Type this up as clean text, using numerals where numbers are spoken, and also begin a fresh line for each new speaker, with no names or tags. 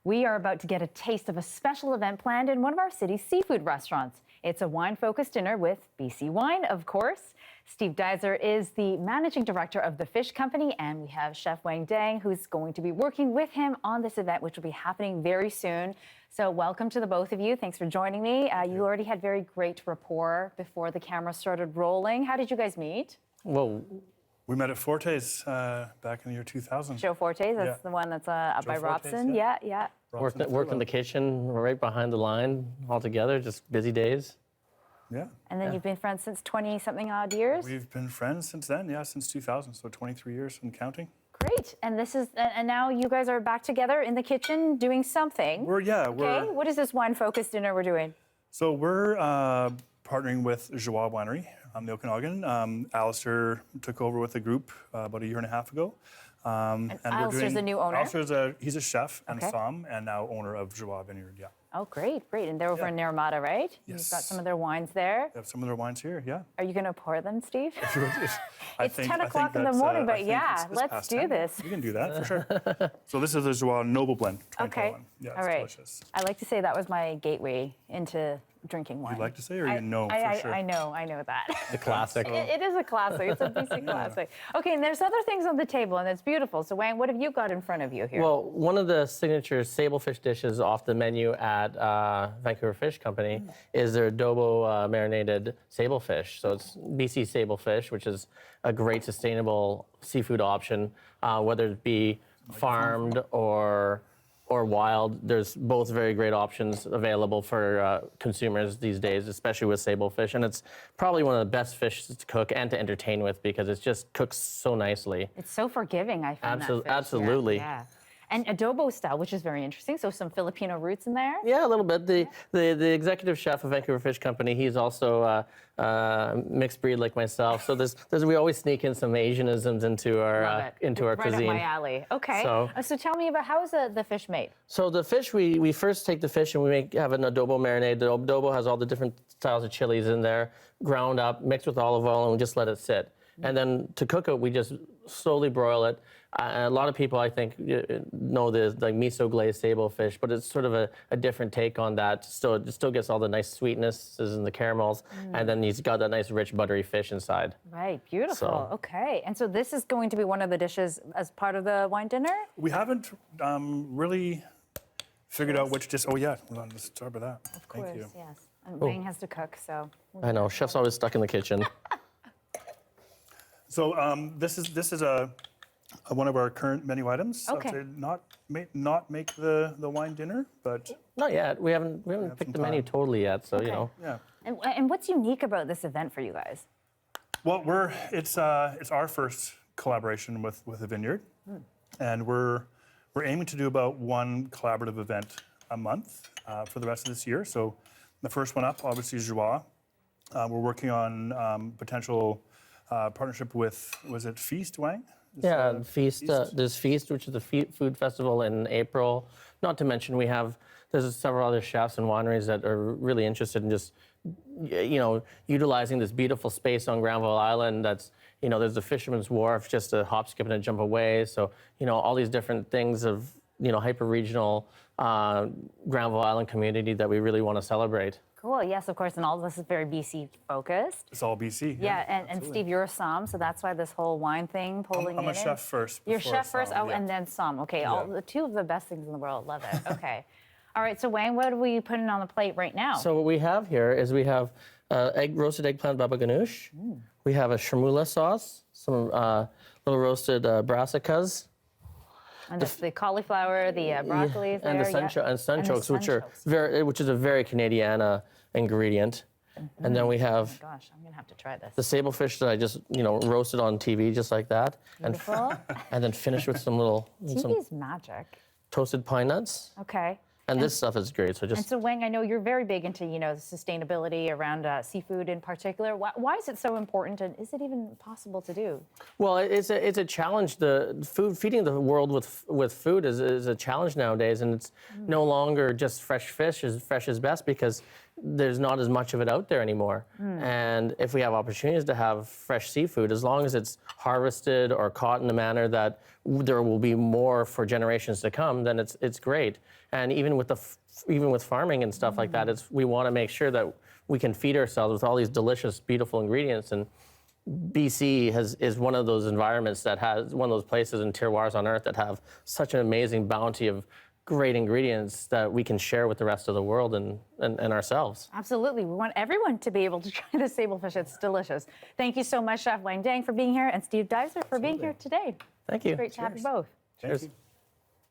We are about to get a taste of a special event planned in one of our city's seafood restaurants. It's a wine-focused dinner with BC wine, of course. Steve Duyzer is the managing director of the Fish Company, and we have Chef Quang who's going to be working with him on this event, which will be happening very soon. So welcome to the both of you. Thanks for joining me. You already had very great rapport before the camera started rolling. How did you guys meet?
Well,
we met at Forte's back in the year 2000.
Joe Forte's, that's the one that's up by Robson. Yeah.
Worked in the kitchen right behind the line all together, just busy days.
Yeah.
And then you've been friends since 20-something odd years?
We've been friends since then, since 2000, so 23 years and counting.
Great. And and now you guys are back together in the kitchen doing something.
Okay.
What is this wine-focused dinner we're doing?
So we're partnering with Joie Winery on the Okanagan. Alistair took over with the group about a year and a half ago.
And Alistair's the new owner?
Alistair's he's a chef and somm, and now owner of Joie Vineyard,
Oh, great. And they're over in Naramata, right?
Yes.
You've got some of their wines there.
They have some of their wines here,
Are you going to pour them, Steve?
It's
10 o'clock in the morning, but let's do
10.
this.
We can do that, for sure. So this is the Joie Noble Blend 2021.
Okay.
Yeah, it's
all right.
delicious.
I like to say that was my gateway into drinking wine.
You like to say, or know for sure?
I know that.
The classic.
It is a classic. It's a BC classic. Okay, and there's other things on the table, and it's beautiful. So, Wang, what have you got in front of you here?
Well, one of the signature sablefish dishes off the menu at Vancouver Fish Company is their adobo marinated sablefish. So it's BC sablefish, which is a great sustainable seafood option, whether it be farmed or wild. There's both very great options available for consumers these days, especially with sablefish. And it's probably one of the best fish to cook and to entertain with because it just cooks so nicely.
It's so forgiving, I find that fish.
Absolutely.
Yeah. And adobo style, which is very interesting. So some Filipino roots in there?
Yeah, a little bit. The executive chef of Vancouver Fish Company, he's also mixed breed like myself. So we always sneak in some Asianisms into our cuisine.
Right up my alley. Okay. So tell me about how is the fish made?
So the fish, we first take the fish and we have an adobo marinade. The adobo has all the different styles of chilies in there, ground up, mixed with olive oil, and we just let it sit. And then to cook it, we just slowly broil it. A lot of people, I think, know the miso glazed sablefish, but it's sort of a different take on that. It still gets all the nice sweetnesses and the caramels, and then you've got that nice rich buttery fish inside.
Right, beautiful. Okay, and so this is going to be one of the dishes as part of the wine dinner?
We haven't really figured out which dish. Oh yeah, let's start with that.
Of course,
Thank you.
yes. And Wang has to cook, so.
I know, chef's always stuck in the kitchen.
So this is one of our current menu items.
Okay.
Not make the wine dinner, but
Not yet. We haven't picked the menu totally yet, so you know.
yeah.
And what's unique about this event for you guys?
Well, it's our first collaboration with a vineyard, and we're aiming to do about one collaborative event a month for the rest of this year. So the first one up, obviously, is Joie. We're working on potential partnership with, was it Feast, Wang?
Yeah, Feast. There's Feast, which is a food festival in April. Not to mention there's several other chefs and wineries that are really interested in just, utilizing this beautiful space on Granville Island. That's, there's the Fisherman's Wharf, just a hop, skip, and a jump away. So, all these different things of, hyper-regional Granville Island community that we really want to celebrate.
Cool, yes, of course, and all of this is very BC focused.
It's all BC.
Yeah, and Steve, you're a somm, so that's why this whole wine thing pulling
I'm a chef first.
You're chef first,
somm,
and then somm. Okay, the two of the best things in the world. Love it. Okay. All right, so Wang, what are we putting on the plate right now?
So what we have here is we have roasted eggplant baba ganoush. We have a chermoula sauce, some little roasted brassicas.
And the cauliflower, the broccoli is there,
and the sunchokes, which is a very Canadiana ingredient. And then we have
oh my gosh, I'm gonna have to try this.
the sablefish that I just roasted on TV just like that,
Beautiful.
and then finish with some
TV's magic.
toasted pine nuts.
Okay.
And this stuff is great.
And so, Wang, I know you're very big into, sustainability around seafood in particular. Why is it so important, and is it even possible to do?
Well, it's a challenge. Feeding the world with food is a challenge nowadays, and it's no longer just fresh fish. Fresh is best because there's not as much of it out there anymore. And if we have opportunities to have fresh seafood, as long as it's harvested or caught in a manner that there will be more for generations to come, then it's great. And even with even with farming and stuff like that, we want to make sure that we can feed ourselves with all these delicious, beautiful ingredients. And BC is one of those environments that has one of those places and terroirs on Earth that have such an amazing bounty of great ingredients that we can share with the rest of the world and ourselves.
Absolutely. We want everyone to be able to try the sablefish. It's delicious. Thank you so much, Chef Wang Dang, for being here, and Steve Duyzer for being here today.
Thank you.
Great to have you both.
Thank you.